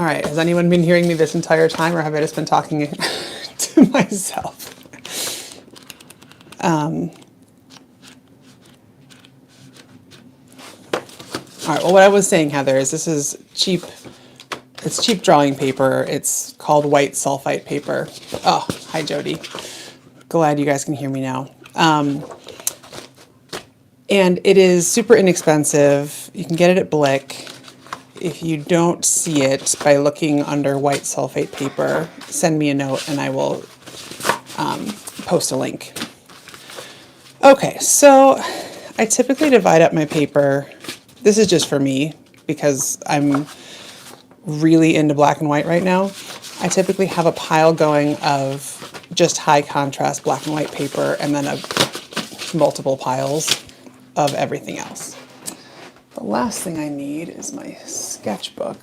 All right, has anyone been hearing me this entire time, or have I just been talking to myself? All right, well, what I was saying, Heather, is this is cheap. It's cheap drawing paper. It's called white sulfite paper. Oh, hi, Jody. Glad you guys can hear me now. And it is super inexpensive. You can get it at Blick. If you don't see it by looking under white sulfate paper, send me a note and I will post a link. Okay, so I typically divide up my paper. This is just for me because I'm really into black and white right now. I typically have a pile going of just high contrast black and white paper and then multiple piles of everything else. The last thing I need is my sketchbook.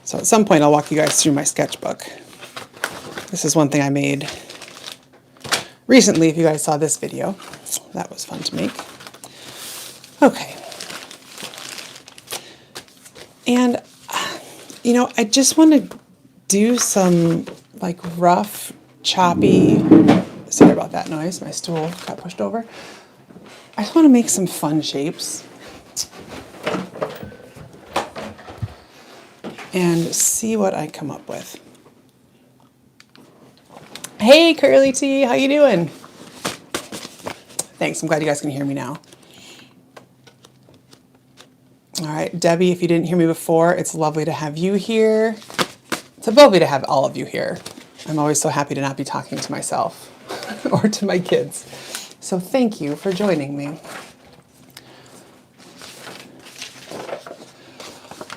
So at some point I'll walk you guys through my sketchbook. This is one thing I made recently, if you guys saw this video. That was fun to make. Okay. And, you know, I just want to do some like rough, choppy, sorry about that noise, my stool got pushed over. I just want to make some fun shapes and see what I come up with. Hey, Curly T, how you doing? Thanks, I'm glad you guys can hear me now. All right, Debbie, if you didn't hear me before, it's lovely to have you here. It's lovely to have all of you here. I'm always so happy to not be talking to myself or to my kids. So thank you for joining me.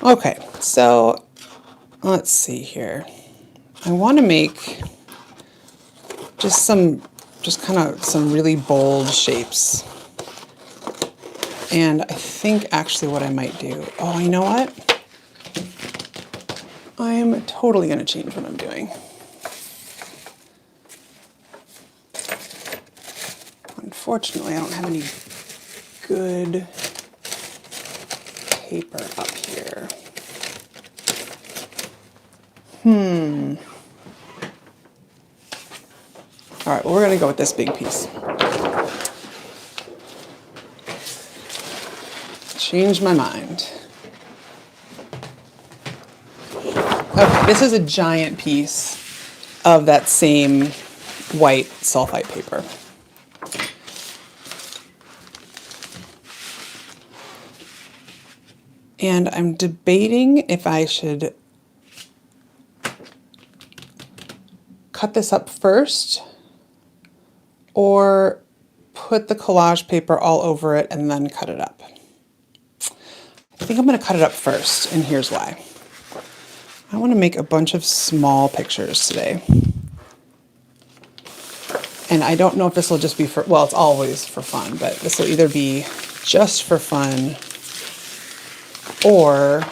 Okay, so let's see here. I want to make just kind of some really bold shapes. And I think actually what I might do, oh, you know what? I'm totally going to change what I'm doing. Unfortunately, I don't have any good paper up here. All right, well, we're going to go with this big piece. Change my mind. Okay, this is a giant piece of that same white sulfite paper. And I'm debating if I should cut this up first or put the collage paper all over it and then cut it up. I think I'm going to cut it up first, and here's why. I want to make a bunch of small pictures today. And I don't know if this will just be for, well, it's always for fun, but this will either be just for fun or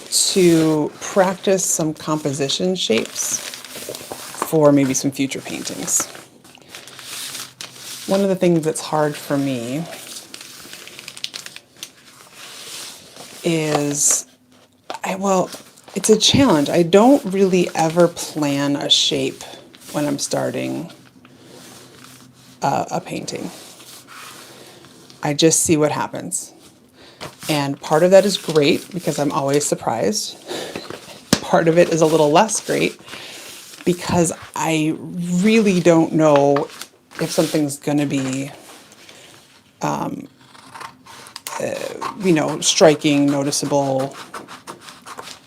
to practice some composition shapes for maybe some future paintings. One of the things that's hard for me is, it's a challenge. I don't really ever plan a shape when I'm starting a painting. I just see what happens. And part of that is great because I'm always surprised. Part of it is a little less great because I really don't know if something's going to be striking, noticeable,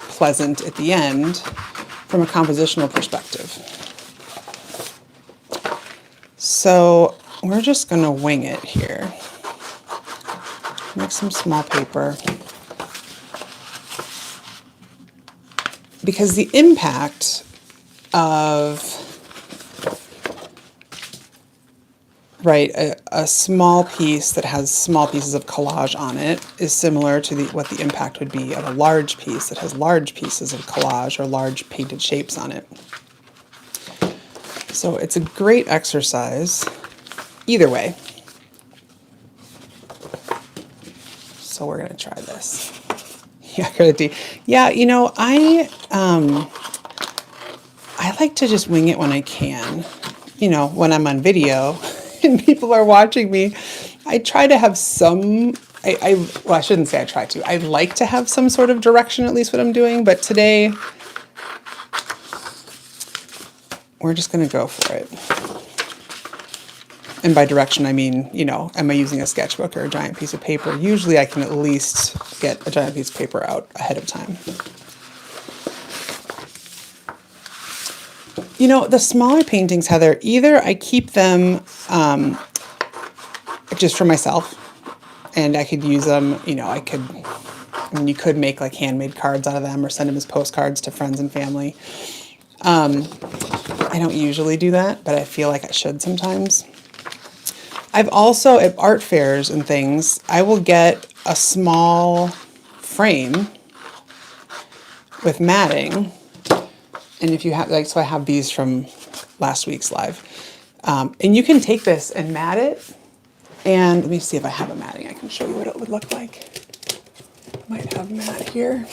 pleasant at the end from a compositional perspective. So we're just going to wing it here. Make some small paper. Because the impact of a small piece that has small pieces of collage on it is similar to what the impact would be of a large piece that has large pieces of collage or large painted shapes on it. So it's a great exercise either way. So we're going to try this. Yeah, acrylic tea. Yeah, you know, I like to just wing it when I can. You know, when I'm on video and people are watching me, I try to have some, well, I shouldn't say I try to. I like to have some sort of direction, at least what I'm doing, but today we're just going to go for it. And by direction, I mean, you know, am I using a sketchbook or a giant piece of paper? Usually I can at least get a giant piece of paper out ahead of time. You know, the smaller paintings, Heather, either I keep them just for myself, and I could use them, you know, I mean, you could make like handmade cards out of them or send them as postcards to friends and family. I don't usually do that, but I feel like I should sometimes. I've also, at art fairs and things, I will get a small frame with matting. And if you have, like, so I have these from last week's live. And you can take this and mat it. And let me see if I have a matting. I can show you what it would look like. I might have mat here.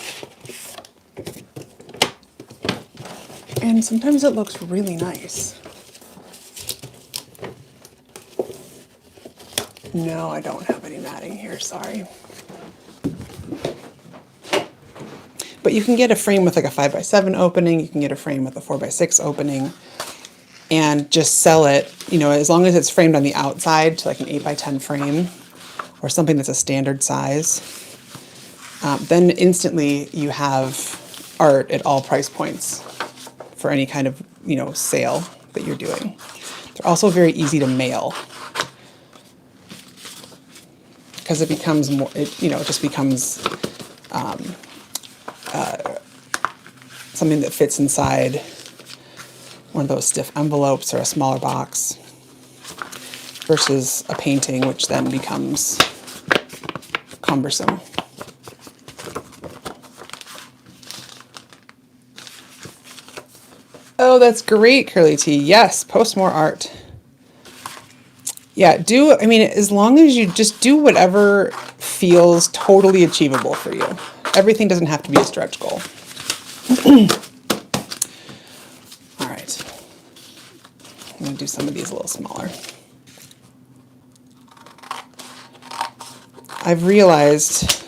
And sometimes it looks really nice. No, I don't have any matting here, sorry. But you can get a frame with like a 5x7 opening, you can get a frame with a 4x6 opening, and just sell it, you know, as long as it's framed on the outside to like an 8x10 frame or something that's a standard size. Then instantly you have art at all price points for any kind of, you know, sale that you're doing. They're also very easy to mail, because it becomes more, you know, it just becomes something that fits inside one of those stiff envelopes or a smaller box versus a painting, which then becomes cumbersome. Oh, that's great, Curly T. Yes, post more art. Yeah, I mean, as long as you just do whatever feels totally achievable for you. Everything doesn't have to be a stretch goal. All right. I'm going to do some of these a little smaller. I've realized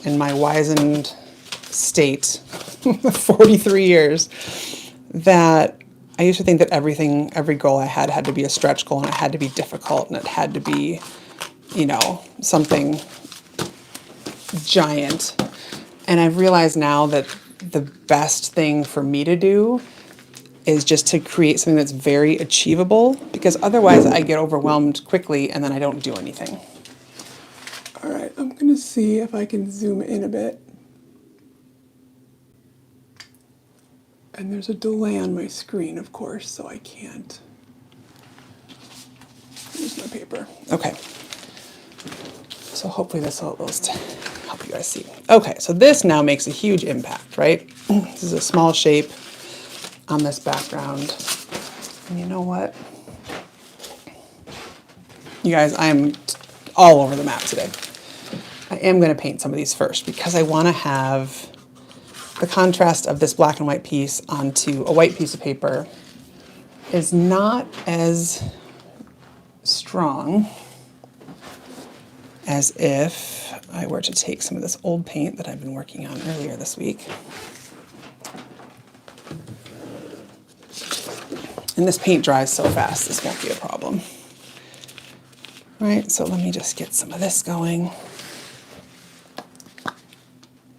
in my wizened state, 43 years, that I used to think that every goal I had to be a stretch goal, and it had to be difficult, and it had to be, you know, something giant. And I've realized now that the best thing for me to do is just to create something that's very achievable, because otherwise I get overwhelmed quickly and then I don't do anything. All right, I'm gonna see if I can zoom in a bit. And there's a delay on my screen, of course, so I can't use my paper. Okay. So hopefully this will at least help you guys see. Okay, so this now makes a huge impact, right? This is a small shape on this background. And you know what? You guys, I'm all over the map today. I am going to paint some of these first because I want to have the contrast of this black and white piece onto a white piece of paper is not as strong as if I were to take some of this old paint that I've been working on earlier this week. And this paint dries so fast, this won't be a problem. All right, so let me just get some of this going.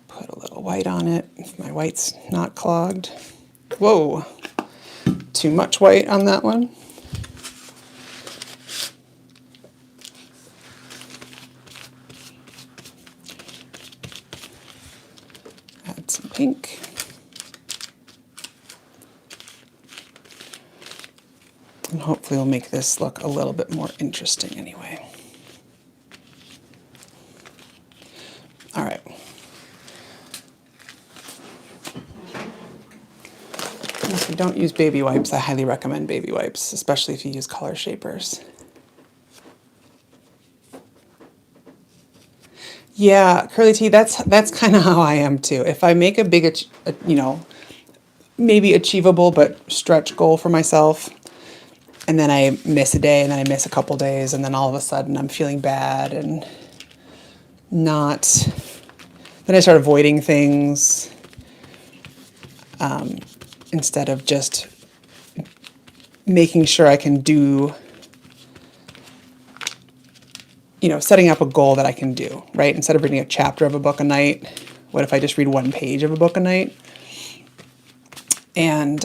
Put a little white on it, if my white's not clogged. Whoa, too much white on that one. Add some pink. And hopefully we'll make this look a little bit more interesting anyway. All right. If you don't use baby wipes, I highly recommend baby wipes, especially if you use color shapers. Yeah, curly T, that's kind of how I am too. If I make a big, you know, maybe achievable but stretch goal for myself, and then I miss a day, and then I miss a couple days, and then all of a sudden I'm feeling bad and not, then I start avoiding things instead of just making sure I can do, you know, setting up a goal that I can do, right? Instead of reading a chapter of a book a night, what if I just read one page of a book a night? And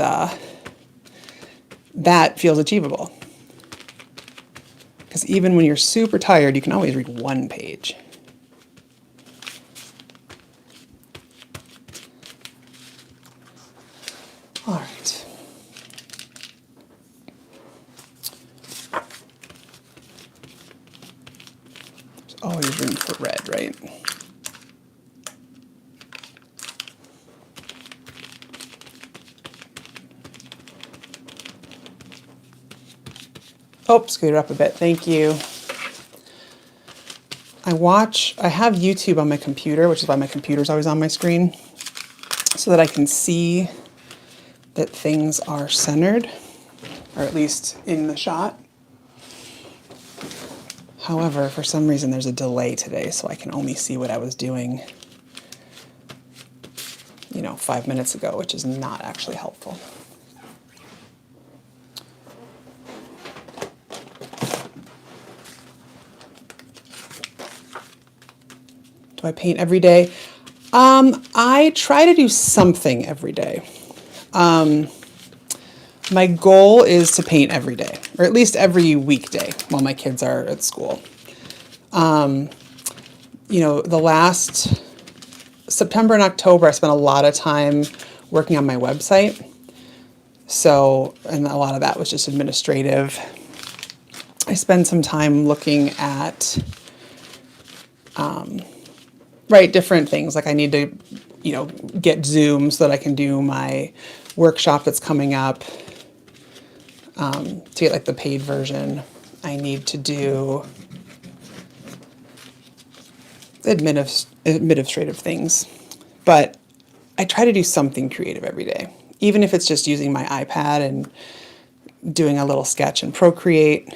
that feels achievable. Because even when you're super tired, you can always read one page. All right. There's always room for red, right? Oh, scoot it up a bit. Thank you. I have YouTube on my computer, which is why my computer's always on my screen, so that I can see that things are centered, or at least in the shot. However, for some reason there's a delay today, so I can only see what I was doing, you know, 5 minutes ago, which is not actually helpful. Do I paint every day? I try to do something every day. My goal is to paint every day, or at least every weekday while my kids are at school. You know, the last September and October, I spent a lot of time working on my website. So, and a lot of that was just administrative. I spend some time looking at, right, different things. Like I need to, you know, get Zoom so that I can do my workshop that's coming up. To get like the paid version, I need to do administrative things. But I try to do something creative every day, even if it's just using my iPad and doing a little sketch in Procreate,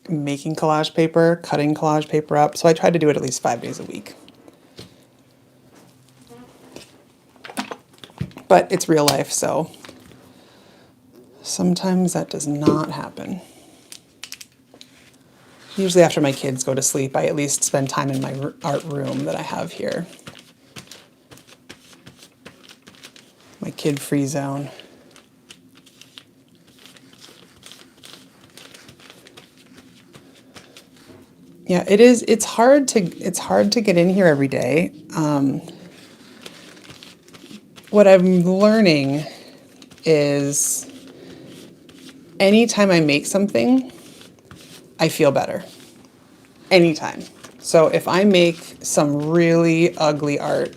making collage paper, cutting collage paper up. So I try to do it at least 5 days a week. But it's real life, so sometimes that does not happen. Usually after my kids go to sleep, I at least spend time in my art room that I have here. My kid-free zone. Yeah, it is. It's hard to get in here every day. What I'm learning is anytime I make something, I feel better. Anytime. So if I make some really ugly art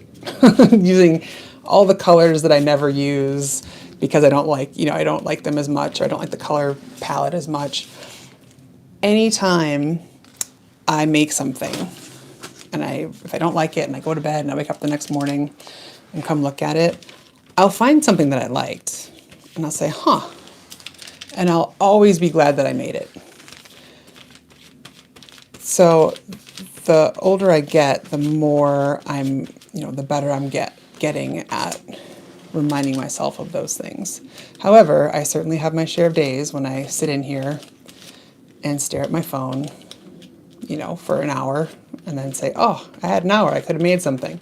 using all the colors that I never use because I don't like, you know, I don't like them as much, or I don't like the color palette as much. Anytime I make something and if I don't like it and I go to bed and I wake up the next morning and come look at it, I'll find something that I liked and I'll say, huh. And I'll always be glad that I made it. So the older I get, the more I'm, you know, the better I'm getting at reminding myself of those things. However, I certainly have my share of days when I sit in here and stare at my phone, you know, for an hour and then say, oh, I had an hour, I could have made something.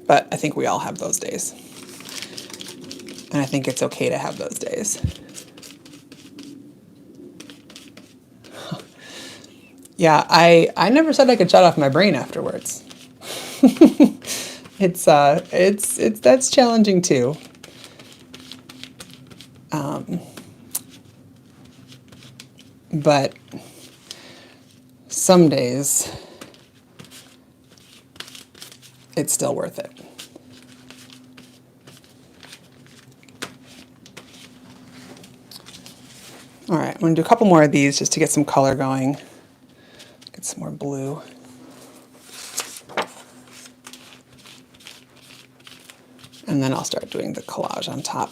But I think we all have those days. And I think it's okay to have those days. Yeah, I never said I could shut off my brain afterwards. It's that's challenging too. But some days it's still worth it. All right, I'm going to do a couple more of these just to get some color going. Get some more blue. And then I'll start doing the collage on top.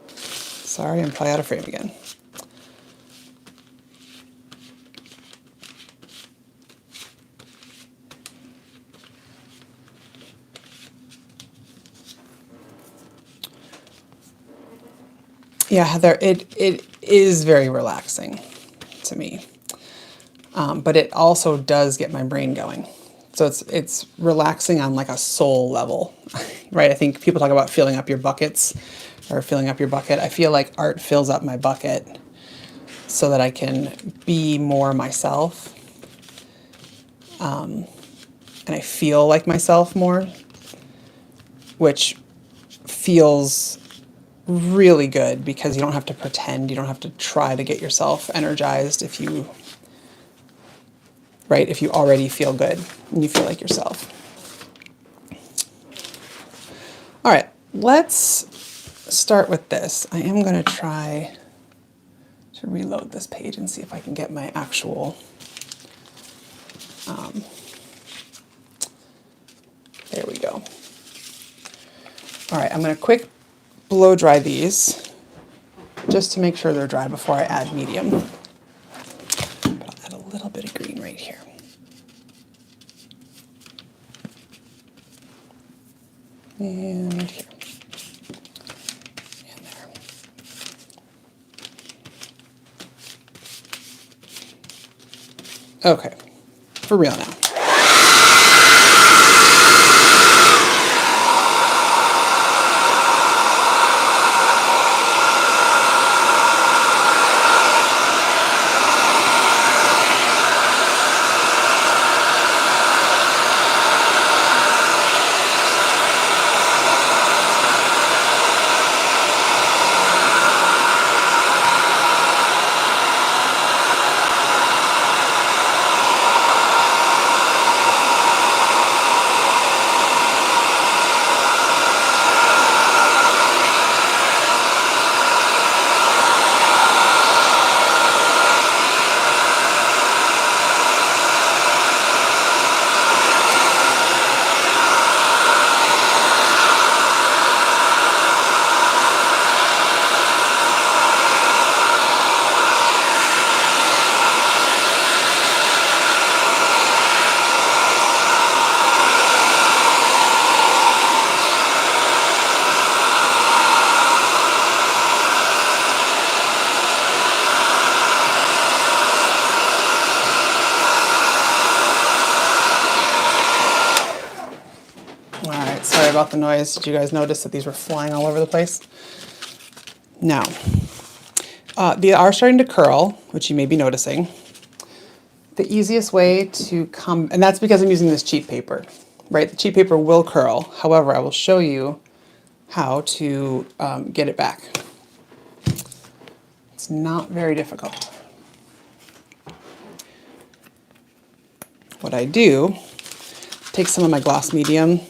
Sorry, I'm probably out of frame again. Yeah, Heather, it is very relaxing to me, but it also does get my brain going. So it's relaxing on like a soul level, right? I think people talk about filling up your buckets or filling up your bucket. I feel like art fills up my bucket so that I can be more myself, and I feel like myself more, which feels really good because you don't have to pretend, you don't have to try to get yourself energized if you, right, if you already feel good and you feel like yourself. All right, let's start with this. I am going to try to reload this page and see if I can get my actual, there we go. All right, I'm going to quick blow dry these just to make sure they're dry before I add medium. But I'll add a little bit of green right here. And here. And there. Okay, for real now. Sorry about the noise. Did you guys notice that these were flying all over the place? Now, they are starting to curl, which you may be noticing. The easiest way to come, and that's because I'm using this cheap paper, right? The cheap paper will curl. However, I will show you how to get it back. It's not very difficult. What I do, take some of my gloss medium.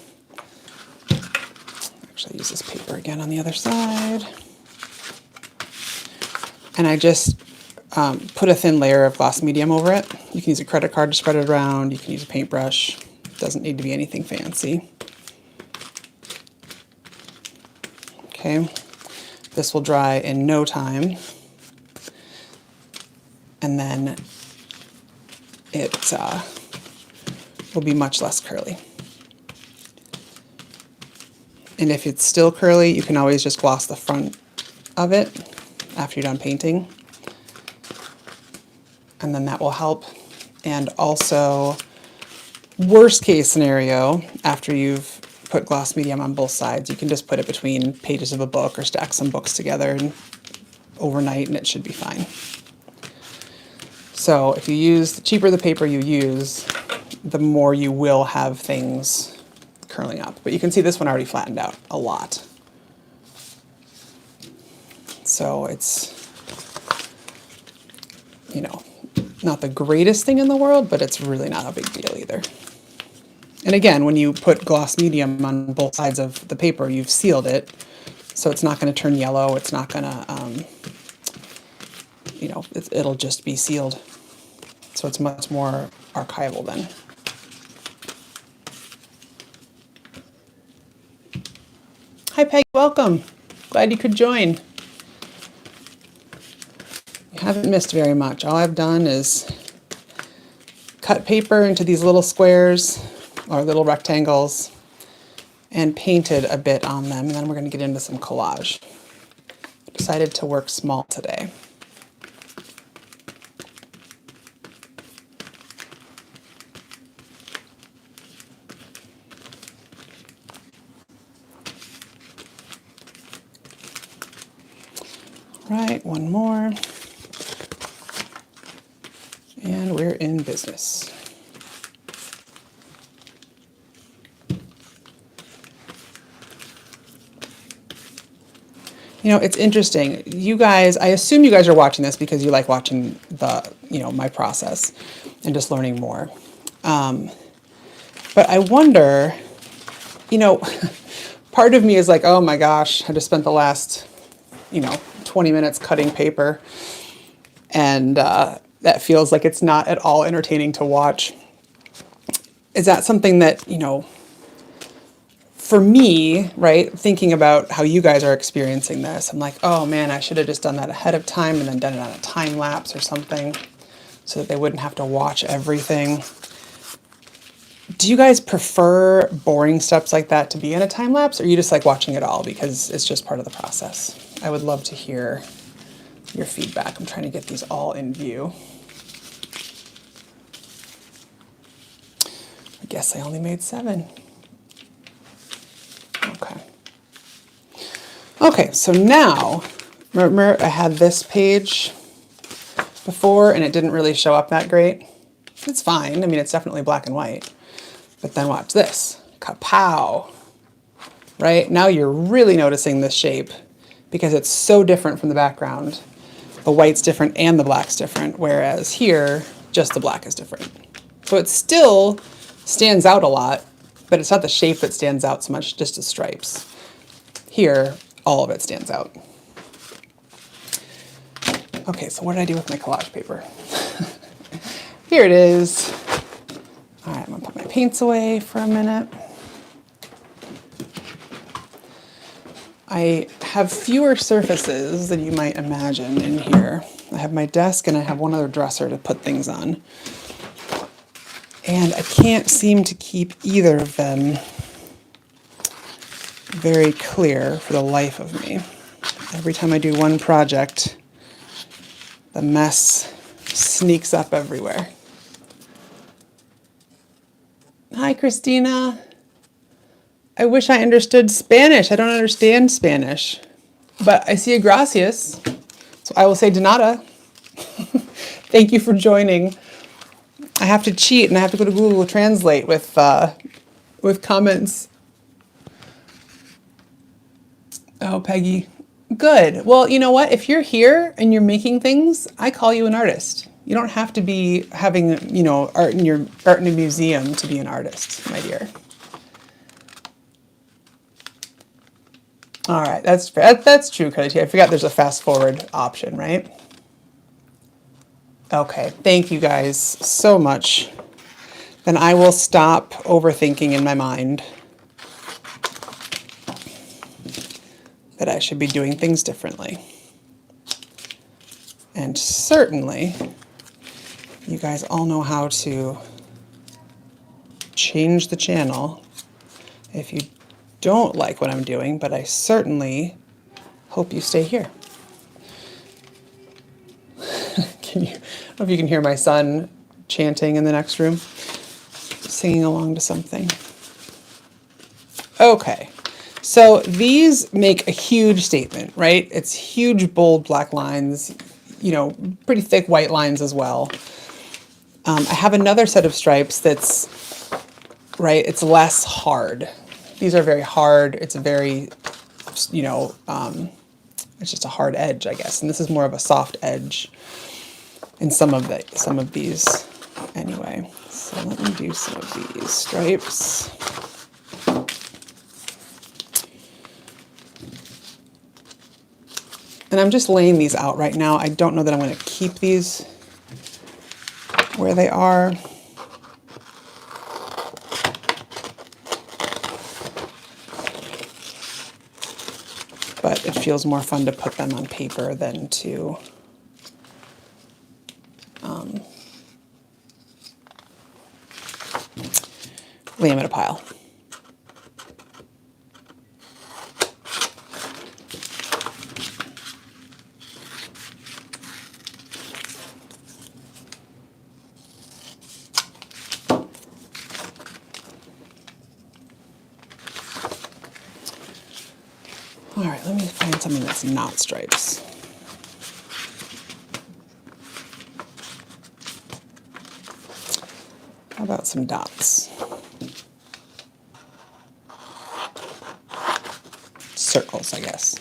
Actually, use this paper again on the other side. And I just put a thin layer of gloss medium over it. You can use a credit card to spread it around. You can use a paintbrush. It doesn't need to be anything fancy. Okay, this will dry in no time. And then it will be much less curly. And if it's still curly, you can always just gloss the front of it after you're done painting. And then that will help. And also, worst case scenario, after you've put gloss medium on both sides, you can just put it between pages of a book or stack some books together and overnight and it should be fine. So if you use, the cheaper the paper you use, the more you will have things curling up. But you can see this one already flattened out a lot. So it's, you know, not the greatest thing in the world, but it's really not a big deal either. And again, when you put gloss medium on both sides of the paper, you've sealed it. So it's not going to turn yellow. It's not going to, you know, it'll just be sealed. So it's much more archival then. Hi, Peg. Welcome. Glad you could join. You haven't missed very much. All I've done is cut paper into these little squares or little rectangles and painted a bit on them. And then we're going to get into some collage. Decided to work small today. Right, one more. And we're in business. You know, it's interesting. You guys, I assume you guys are watching this because you like watching the, you know, my process and just learning more. But I wonder, you know, part of me is like, oh my gosh, I just spent the last, you know, 20 minutes cutting paper. And that feels like it's not at all entertaining to watch. Is that something that, you know, for me, right, thinking about how you guys are experiencing this, I'm like, oh man, I should have just done that ahead of time and then done it on a time lapse or something so that they wouldn't have to watch everything. Do you guys prefer boring steps like that to be in a time lapse, or you just like watching it all because it's just part of the process? I would love to hear your feedback. I'm trying to get these all in view. I guess I only made 7. Okay. Okay, so now, remember I had this page before and it didn't really show up that great? It's fine. I mean, it's definitely black and white. But then watch this. Kapow! Right? Now you're really noticing this shape because it's so different from the background. The white's different and the black's different, whereas here, just the black is different. So it still stands out a lot, but it's not the shape that stands out so much, just the stripes. Here, all of it stands out. Okay, so what did I do with my collage paper? Here it is. All right, I'm gonna put my paints away for a minute. I have fewer surfaces than you might imagine in here. I have my desk and I have one other dresser to put things on. And I can't seem to keep either of them very clear for the life of me. Every time I do one project, the mess sneaks up everywhere. Hi, Christina. I wish I understood Spanish. I don't understand Spanish, but I see a gracias, so I will say de nada. Thank you for joining. I have to cheat and I have to go to Google Translate with comments. Oh, Peggy. Good. Well, you know what? If you're here and you're making things, I call you an artist. You don't have to be having, you know, art in a museum to be an artist, my dear. All right, that's fair. That's true, Cody. I forgot there's a fast forward option, right? Okay, thank you guys so much. Then I will stop overthinking in my mind that I should be doing things differently. And certainly, you guys all know how to change the channel if you don't like what I'm doing, but I certainly hope you stay here. I don't know if you can hear my son chanting in the next room, singing along to something. Okay, so these make a huge statement, right? It's huge, bold black lines, you know, pretty thick white lines as well. I have another set of stripes that's, right, it's less hard. These are very hard. It's a very, you know, it's just a hard edge, I guess. And this is more of a soft edge in some of these anyway. So let me do some of these stripes. And I'm just laying these out right now. I don't know that I'm going to keep these where they are. But it feels more fun to put them on paper than to lay them in a pile. All right, let me find something that's not stripes. How about some dots? Circles, I guess.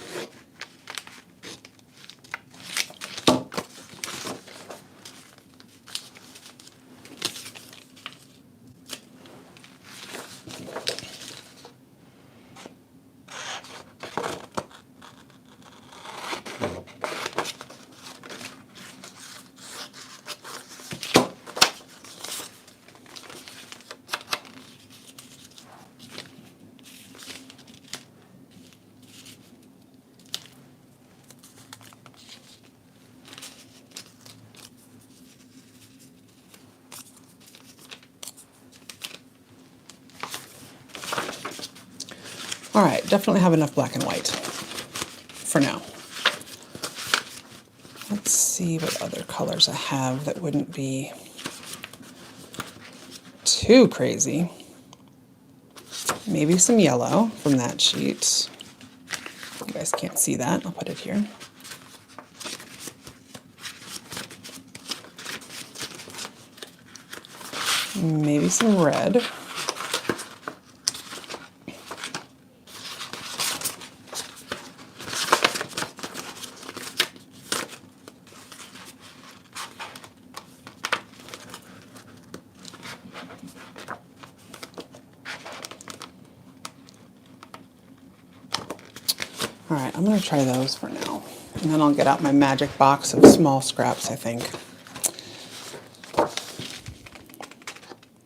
All right, definitely have enough black and white for now. Let's see what other colors I have that wouldn't be too crazy. Maybe some yellow from that sheet. You guys can't see that. I'll put it here. Maybe some red. All right, I'm going to try those for now. And then I'll get out my magic box of small scraps, I think.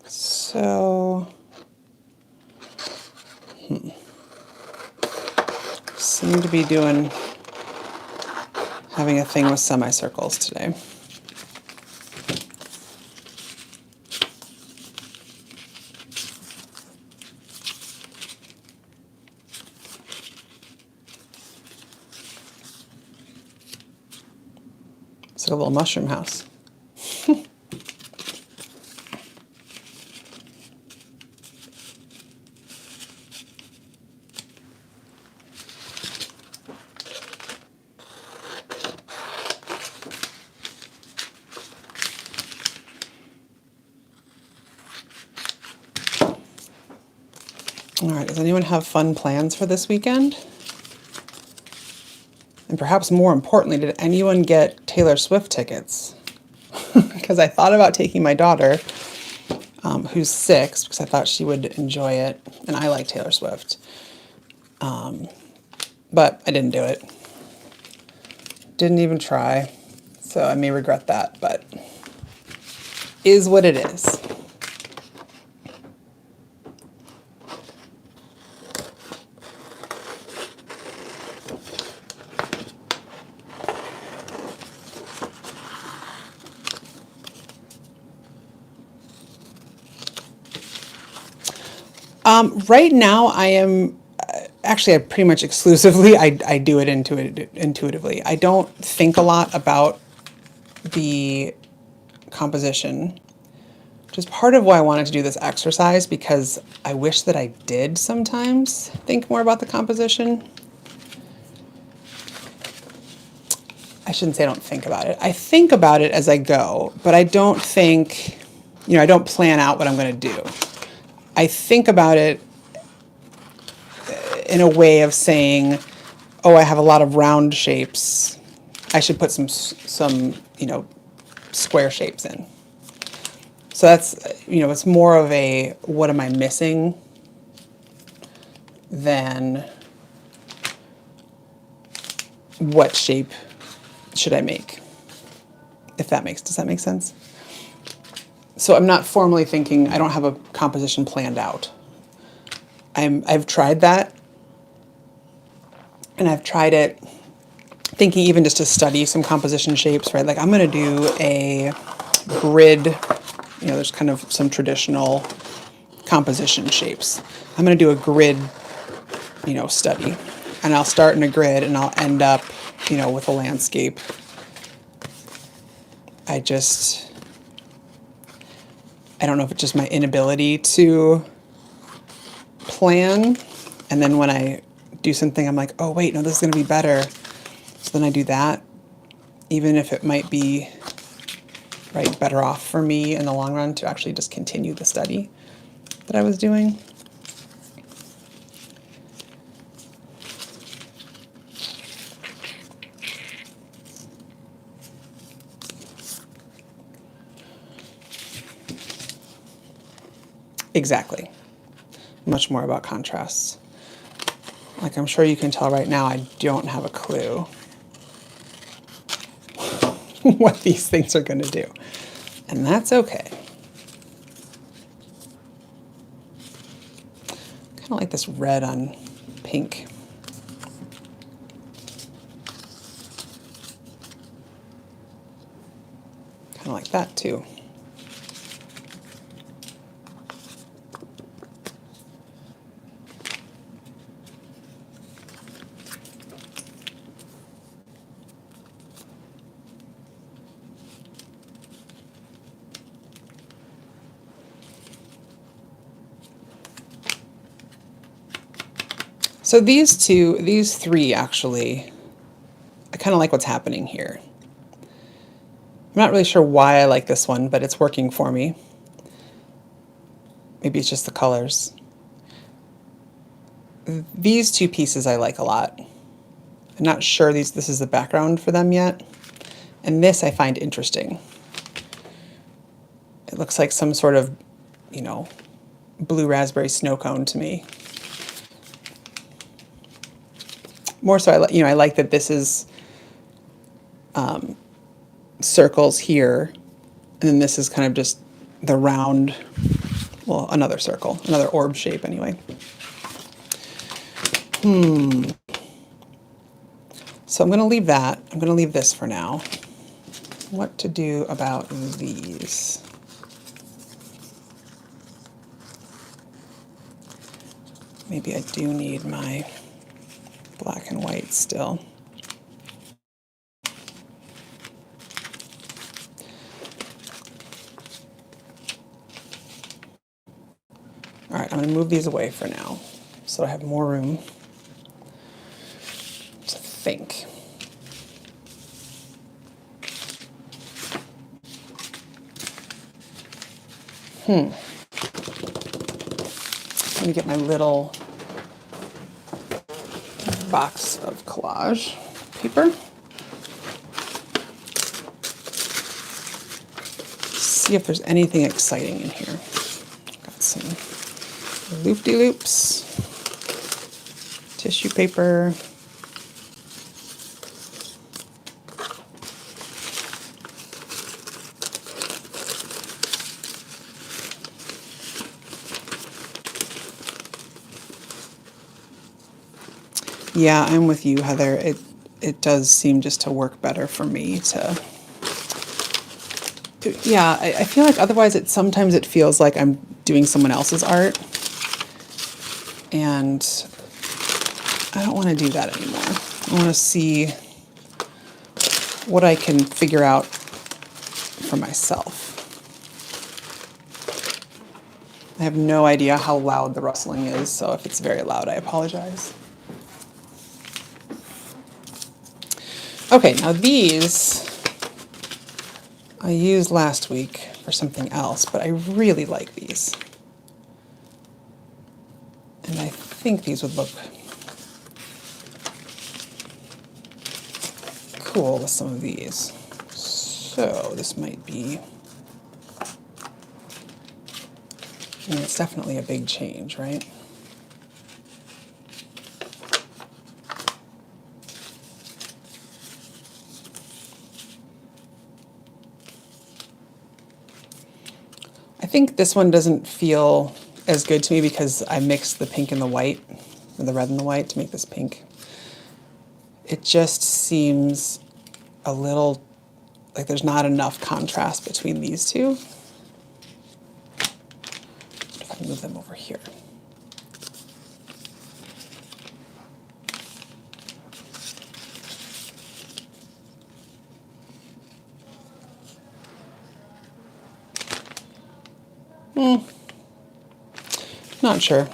So, seem to be having a thing with semicircles today. It's like a little mushroom house. All right, does anyone have fun plans for this weekend? And perhaps more importantly, did anyone get Taylor Swift tickets? Because I thought about taking my daughter, who's 6, because I thought she would enjoy it, and I like Taylor Swift. But I didn't do it. Didn't even try, so I may regret that, but is what it is. Right now, I am actually I pretty much exclusively I do it intuitively. I don't think a lot about the composition, which is part of why I wanted to do this exercise, because I wish that I did sometimes think more about the composition. I shouldn't say I don't think about it. I think about it as I go, but I don't think, I don't plan out what I'm going to do. I think about it in a way of saying, oh, I have a lot of round shapes. I should put some square shapes in. So that's, it's more of a what am I missing than what shape should I make, does that make sense? So I'm not formally thinking, I don't have a composition planned out. I've tried that, and I've tried it thinking even just to study some composition shapes, right? Like I'm going to do a grid, there's kind of some traditional composition shapes. I'm going to do a grid, study, and I'll start in a grid and I'll end up, with a landscape. I don't know if it's just my inability to plan, and then when I do something, I'm like, oh wait, no, this is going to be better. So then I do that, even if it might be better off for me in the long run to actually just continue the study that I was doing. Exactly. Much more about contrasts. Like I'm sure you can tell right now, I don't have a clue what these things are going to do. And that's okay. Kind of like this red on pink. Kind of like that too. So these three actually, I kind of like what's happening here. I'm not really sure why I like this one, but it's working for me. Maybe it's just the colors. These two pieces I like a lot. I'm not sure this is the background for them yet. And this I find interesting. It looks like some sort of, blue raspberry snow cone to me. More so, I like that this is circles here, and then this is kind of just the round, well, another circle, another orb shape anyway. So I'm going to leave that. I'm going to leave this for now. What to do about these? Maybe I do need my black and white still. All right, I'm going to move these away for now so I have more room to think. Let me get my little box of collage paper. See if there's anything exciting in here. Got some loop-de-loops, tissue paper, yeah, I'm with you, Heather. It does seem just to work better for me to. Yeah, I feel like otherwise sometimes it feels like I'm doing someone else's art, and I don't want to do that anymore. I want to see what I can figure out for myself. I have no idea how loud the rustling is, so if it's very loud, I apologize. Okay, now these I used last week for something else, but I really like these. And I think these would look cool with some of these. So this might be I mean, it's definitely a big change, right? I think this one doesn't feel as good to me because I mixed the pink and the white, or the red and the white to make this pink. It just seems a little like there's not enough contrast between these two. If I move them over here. Not sure.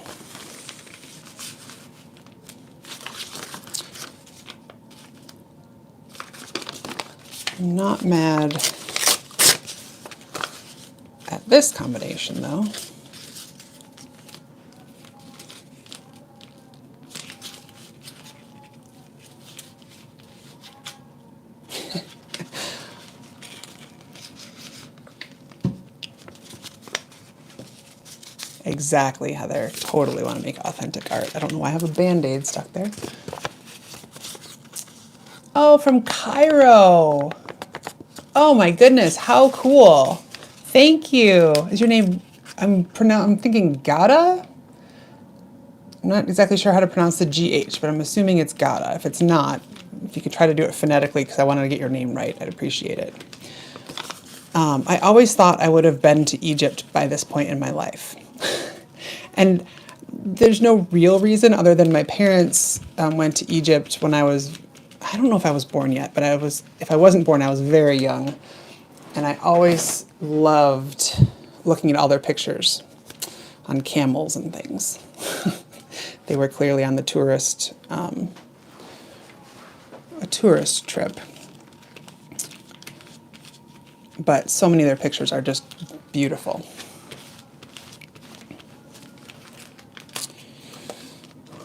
I'm not mad at this combination though. Exactly, Heather. Totally want to make authentic art. I don't know why I have a Band-Aid stuck there. Oh, from Cairo. Oh my goodness, how cool. Thank you. Is your name, I'm thinking Gada? I'm not exactly sure how to pronounce the GH, but I'm assuming it's Gada. If it's not, if you could try to do it phonetically because I wanted to get your name right, I'd appreciate it. I always thought I would have been to Egypt by this point in my life. And there's no real reason other than my parents went to Egypt when I don't know if I was born yet, but if I wasn't born, I was very young. And I always loved looking at all their pictures on camels and things. They were clearly on a tourist trip. But so many of their pictures are just beautiful.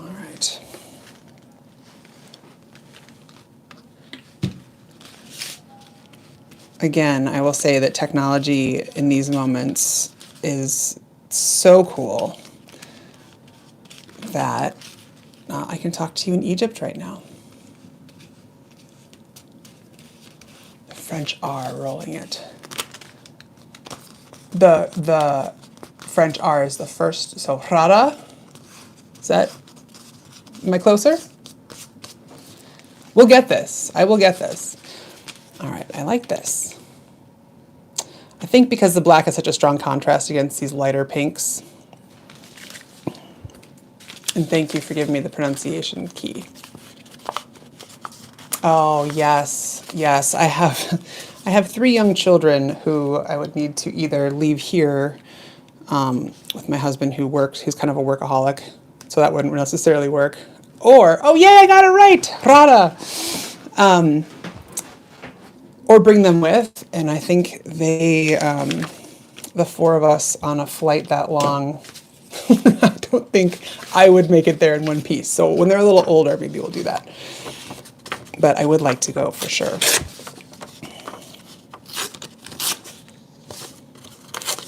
All right. Again, I will say that technology in these moments is so cool that I can talk to you in Egypt right now. French R rolling it. The French R is the first, so rara. Am I closer? We'll get this. I will get this. All right, I like this. I think because the black is such a strong contrast against these lighter pinks. And thank you for giving me the pronunciation key. Oh, yes, yes. I have 3 young children who I would need to either leave here with my husband who's kind of a workaholic, so that wouldn't necessarily work. Or, oh yeah, I got it right, Rada. Or bring them with, and I think the 4 of us on a flight that long, I don't think I would make it there in one piece. So when they're a little older, maybe we'll do that. But I would like to go for sure.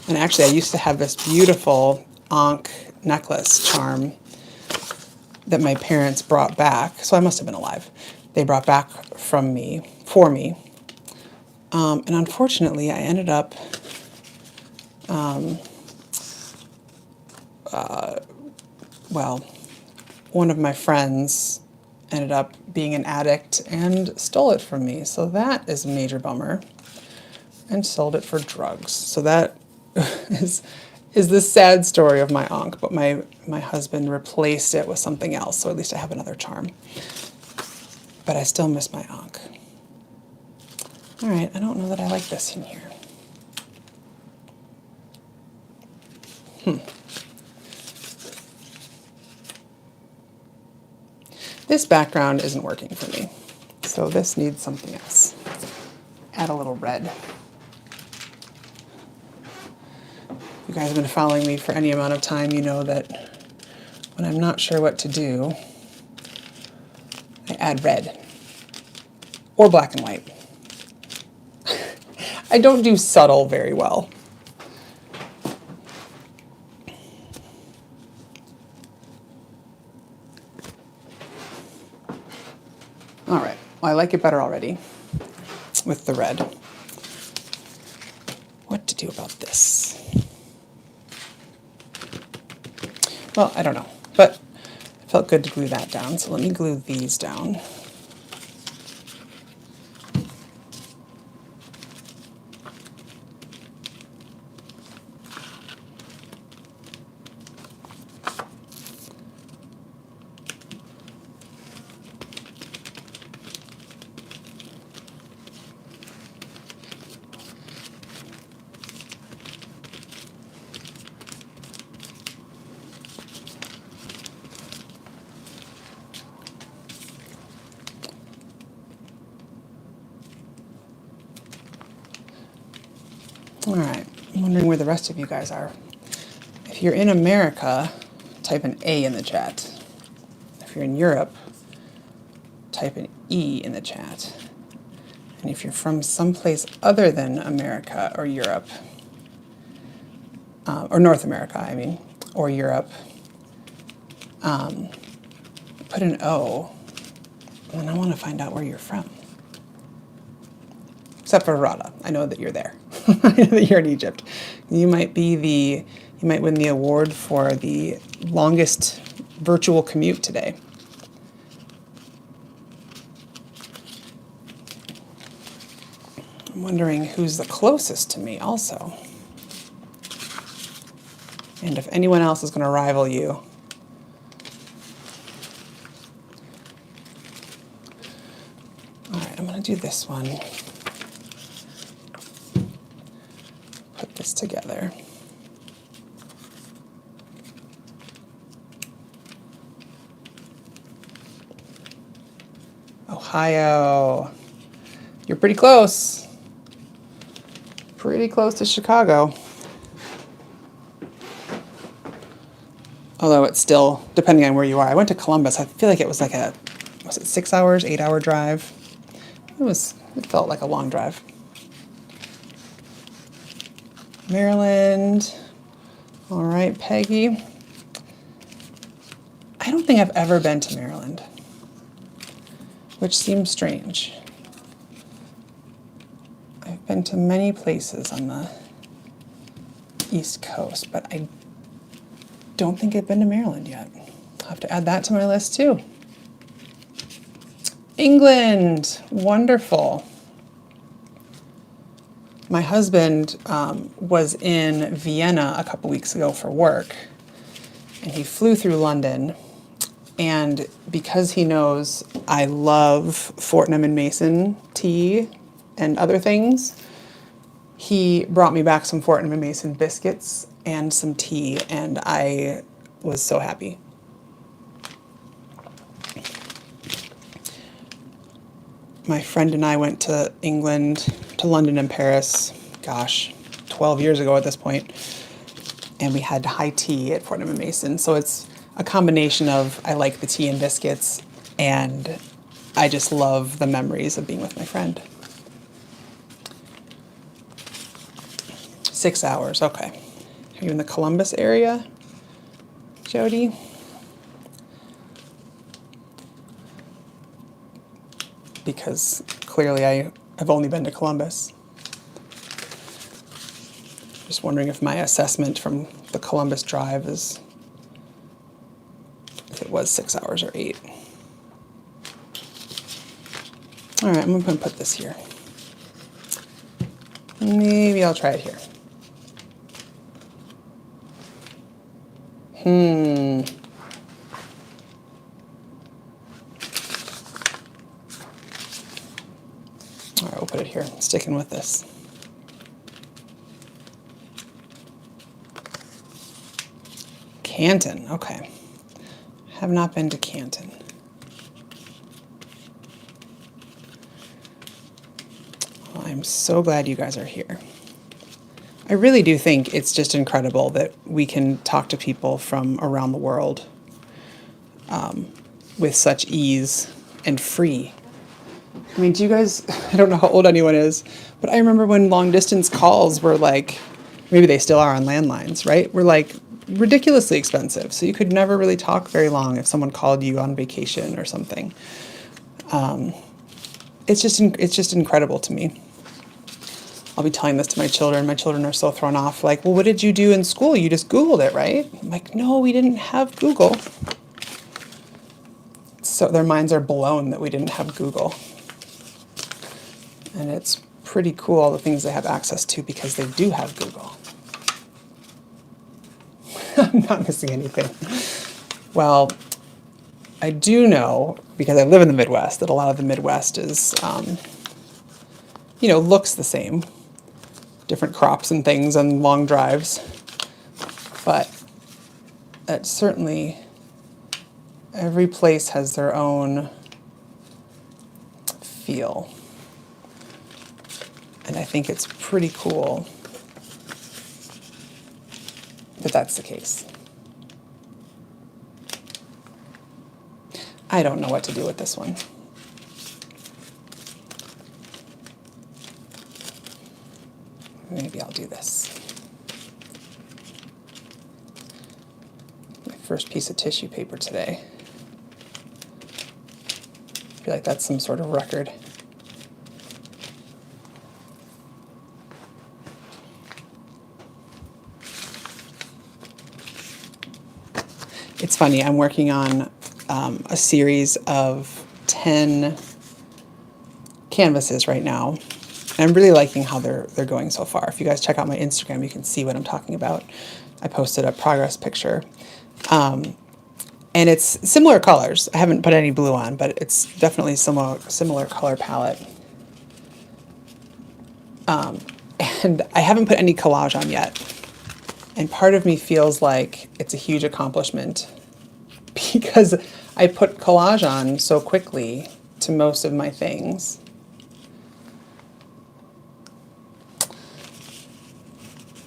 And actually, I used to have this beautiful Ankh necklace charm that my parents brought back. So I must have been alive. They brought back for me. And unfortunately, I ended up one of my friends ended up being an addict and stole it from me. So that is a major bummer. And sold it for drugs. So that is the sad story of my Ankh. But my husband replaced it with something else. So at least I have another charm. But I still miss my Ankh. All right, I don't know that I like this in here. This background isn't working for me, so this needs something else. Add a little red. You guys have been following me for any amount of time, you know that when I'm not sure what to do, I add red or black and white. I don't do subtle very well. All right, well, I like it better already with the red. What to do about this? Well, I don't know, but it felt good to glue that down, so let me glue these down. All right, I'm wondering where the rest of you guys are. If you're in America, type an A in the chat. If you're in Europe, type an E in the chat. And if you're from someplace other than America or Europe, or North America, I mean, or Europe, put an O, and I want to find out where you're from. Except for Rada. I know that you're there. I know that you're in Egypt. You might win the award for the longest virtual commute today. I'm wondering who's the closest to me also. And if anyone else is going to rival you. All right, I'm going to do this one. Put this together. Ohio. You're pretty close. Pretty close to Chicago. Although it's still, depending on where you are. I went to Columbus. I feel like it was like was it 6 hours, 8 hour drive? It felt like a long drive. Maryland. All right, Peggy. I don't think I've ever been to Maryland, which seems strange. I've been to many places on the East Coast, but I don't think I've been to Maryland yet. I'll have to add that to my list too. England, wonderful. My husband was in Vienna a couple weeks ago for work, and he flew through London. And because he knows I love Fortnum and Mason tea and other things, he brought me back some Fortnum and Mason biscuits and some tea, and I was so happy. My friend and I went to England, to London and Paris, gosh, 12 years ago at this point, and we had high tea at Fortnum and Mason. So it's a combination of I like the tea and biscuits, and I just love the memories of being with my friend. 6 hours, okay. Are you in the Columbus area, Jody? Because clearly I have only been to Columbus. Just wondering if my assessment from the Columbus drive is, if it was 6 hours or 8. All right, I'm going to put this here. Maybe I'll try it here. All right, we'll put it here. Sticking with this. Canton, okay. Have not been to Canton. Well, I'm so glad you guys are here. I really do think it's just incredible that we can talk to people from around the world with such ease and free. I mean, do you guys, I don't know how old anyone is, but I remember when long distance calls were like, maybe they still are on landlines, right? Were like ridiculously expensive. So you could never really talk very long if someone called you on vacation or something. It's just incredible to me. I'll be telling this to my children. My children are so thrown off, like, well, what did you do in school? You just Googled it, right? I'm like, no, we didn't have Google. So their minds are blown that we didn't have Google. And it's pretty cool, all the things they have access to, because they do have Google. I'm not missing anything. Well, I do know, because I live in the Midwest, that a lot of the Midwest is, looks the same. Different crops and things and long drives. But it's certainly, every place has their own feel. And I think it's pretty cool that that's the case. I don't know what to do with this one. Maybe I'll do this. My first piece of tissue paper today. I feel like that's some sort of record. It's funny, I'm working on a series of 10 canvases right now. And I'm really liking how they're going so far. If you guys check out my Instagram, you can see what I'm talking about. I posted a progress picture. And it's similar colors. I haven't put any blue on, but it's definitely similar color palette. And I haven't put any collage on yet. And part of me feels like it's a huge accomplishment because I put collage on so quickly to most of my things.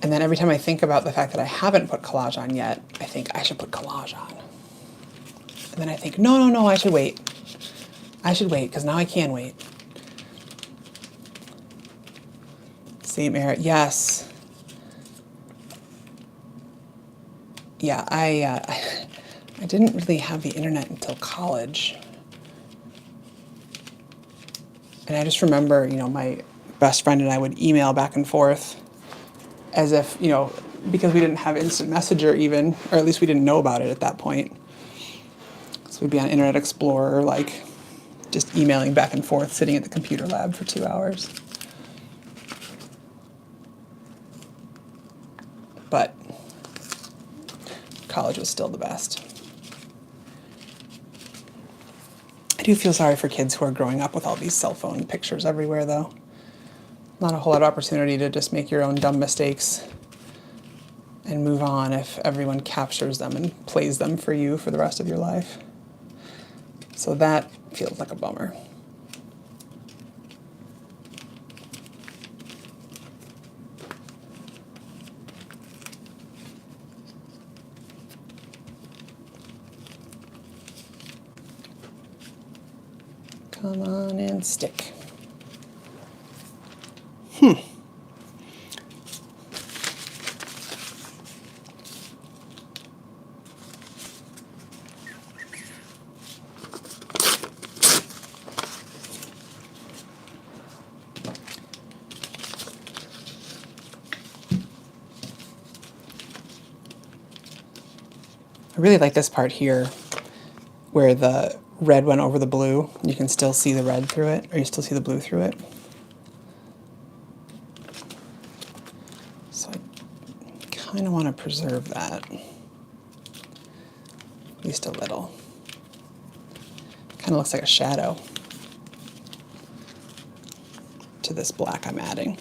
And then every time I think about the fact that I haven't put collage on yet, I think I should put collage on. And then I think, no, I should wait. I should wait, because now I can wait. Same error, yes. Yeah, I didn't really have the internet until college. And I just remember, my best friend and I would email back and forth as if, because we didn't have instant messenger even, or at least we didn't know about it at that point. So we'd be on Internet Explorer, like just emailing back and forth, sitting at the computer lab for 2 hours. But college was still the best. I do feel sorry for kids who are growing up with all these cell phone pictures everywhere, though. Not a whole lot of opportunity to just make your own dumb mistakes and move on if everyone captures them and plays them for you for the rest of your life. So that feels like a bummer. Come on and stick. I really like this part here where the red went over the blue. You can still see the red through it, or you still see the blue through it. So I kind of want to preserve that, at least a little. Kind of looks like a shadow to this black I'm adding.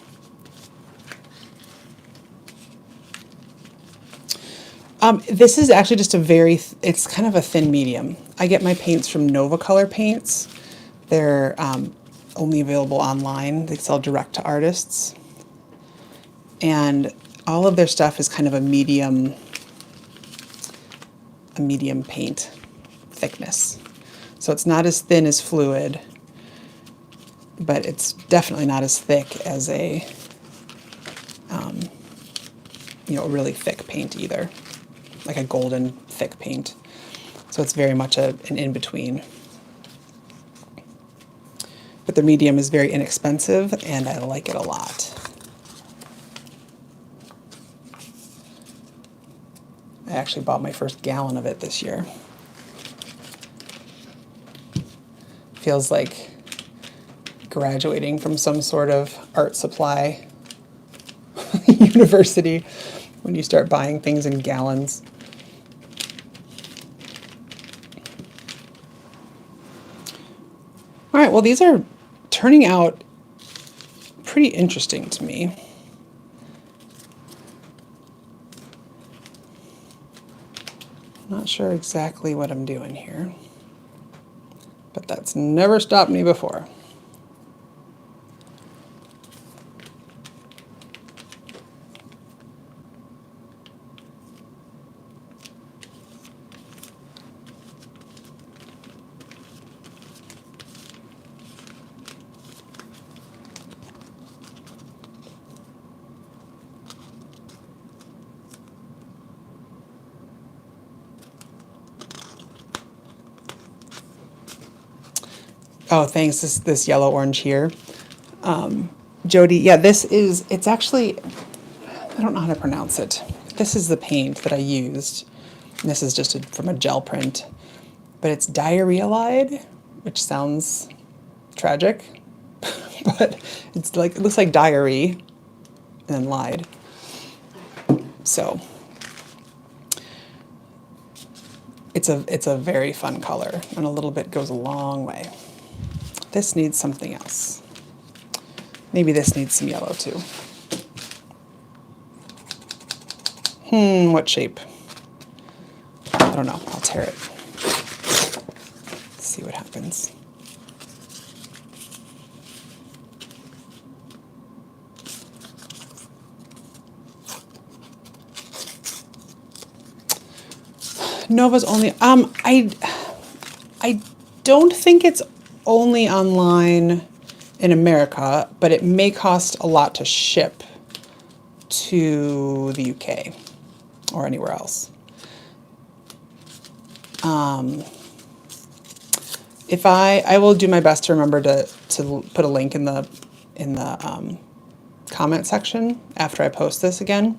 This is actually just it's kind of a thin medium. I get my paints from Nova Color paints. They're only available online. They sell direct to artists. And all of their stuff is kind of a medium paint thickness. So it's not as thin as Fluid, but it's definitely not as thick as a really thick paint either, like a golden thick paint. So it's very much an in-between. but the medium is very inexpensive and I like it a lot. I actually bought my first gallon of it this year. Feels like graduating from some sort of art supply university when you start buying things in gallons. All right, well, these are turning out pretty interesting to me. Not sure exactly what I'm doing here, but that's never stopped me before. Oh, thanks. This yellow orange here. Jody, yeah, it's actually, I don't know how to pronounce it. This is the paint that I used. And this is just from a gel print. But it's diarrhea-lide, which sounds tragic. But it's like, it looks like diary and then lied. So it's a very fun color, and a little bit goes a long way. This needs something else. Maybe this needs some yellow too. What shape? I don't know. I'll tear it. See what happens. Nova's only, I don't think it's only online in America, but it may cost a lot to ship to the UK or anywhere else. If I will do my best to remember to put a link in the comment section after I post this again.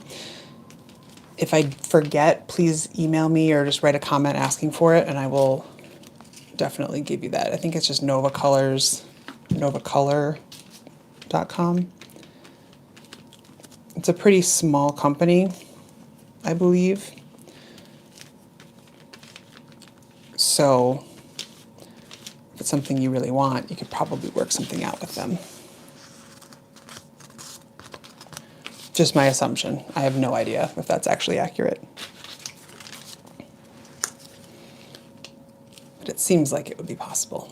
If I forget, please email me or just write a comment asking for it, and I will definitely give you that. I think it's just Nova Colors, novacolor.com. It's a pretty small company, I believe. So if it's something you really want, you could probably work something out with them. Just my assumption. I have no idea if that's actually accurate. But it seems like it would be possible.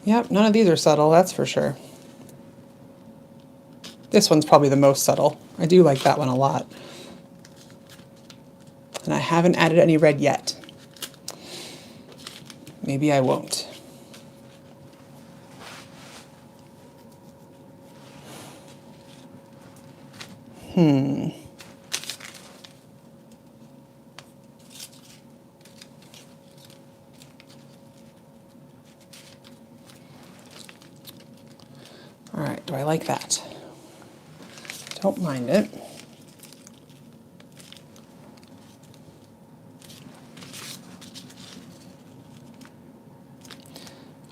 Yep, none of these are subtle, that's for sure. This one's probably the most subtle. I do like that one a lot. And I haven't added any red yet. Maybe I won't. All right, do I like that? Don't mind it.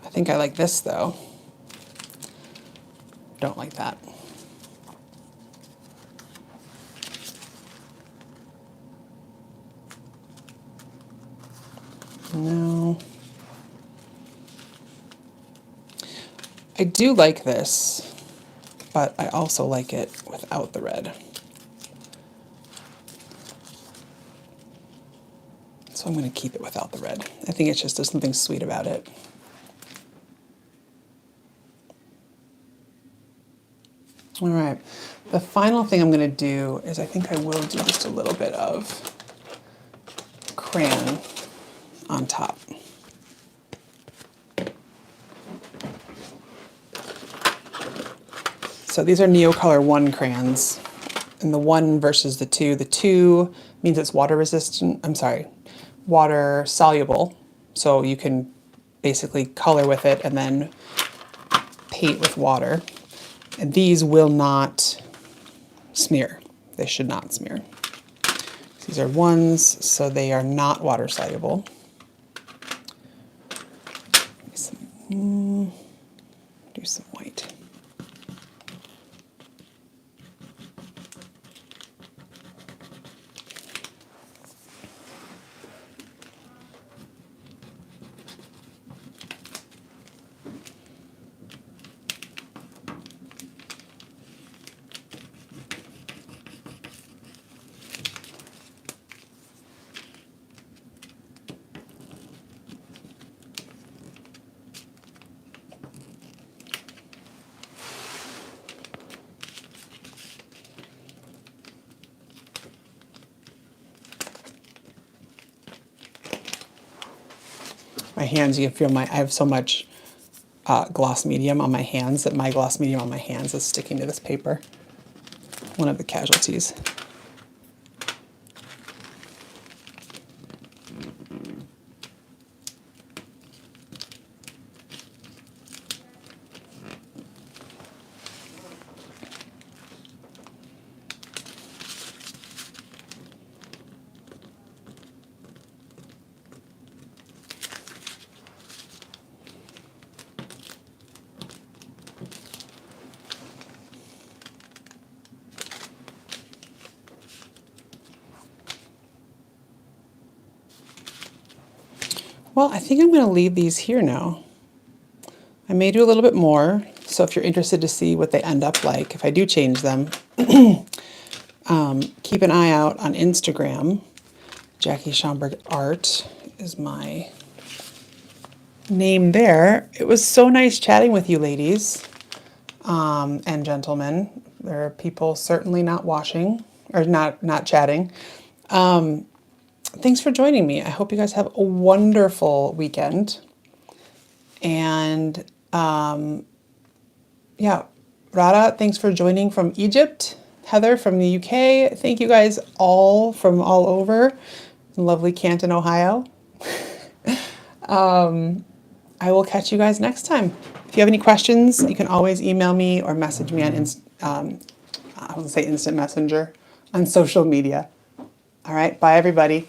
I think I like this though. Don't like that. No. I do like this, but I also like it without the red. So I'm going to keep it without the red. I think it's just there's something sweet about it. All right, the final thing I'm going to do is I think I will do just a little bit of crayon on top. So these are Neocolor 1 crayons. and the 1 versus the 2. The 2 means it's water resistant, water soluble. So you can basically color with it and then paint with water. And these will not smear. They should not smear. These are 1s, so they are not water soluble. Do some white. My hands, you can feel I have so much gloss medium on my hands that my gloss medium on my hands is sticking to this paper. One of the casualties. Well, I think I'm going to leave these here now. I may do a little bit more, so if you're interested to see what they end up like, if I do change them, keep an eye out on Instagram. Jackie Schomburg Art is my name there. It was so nice chatting with you ladies and gentlemen. There are people certainly not watching, or not chatting. Thanks for joining me. I hope you guys have a wonderful weekend. And yeah, Rada, thanks for joining from Egypt. Heather from the UK. Thank you guys all from all over. Lovely Canton, Ohio. I will catch you guys next time. If you have any questions, you can always email me or message me on I won't say instant messenger, on social media. All right, bye everybody.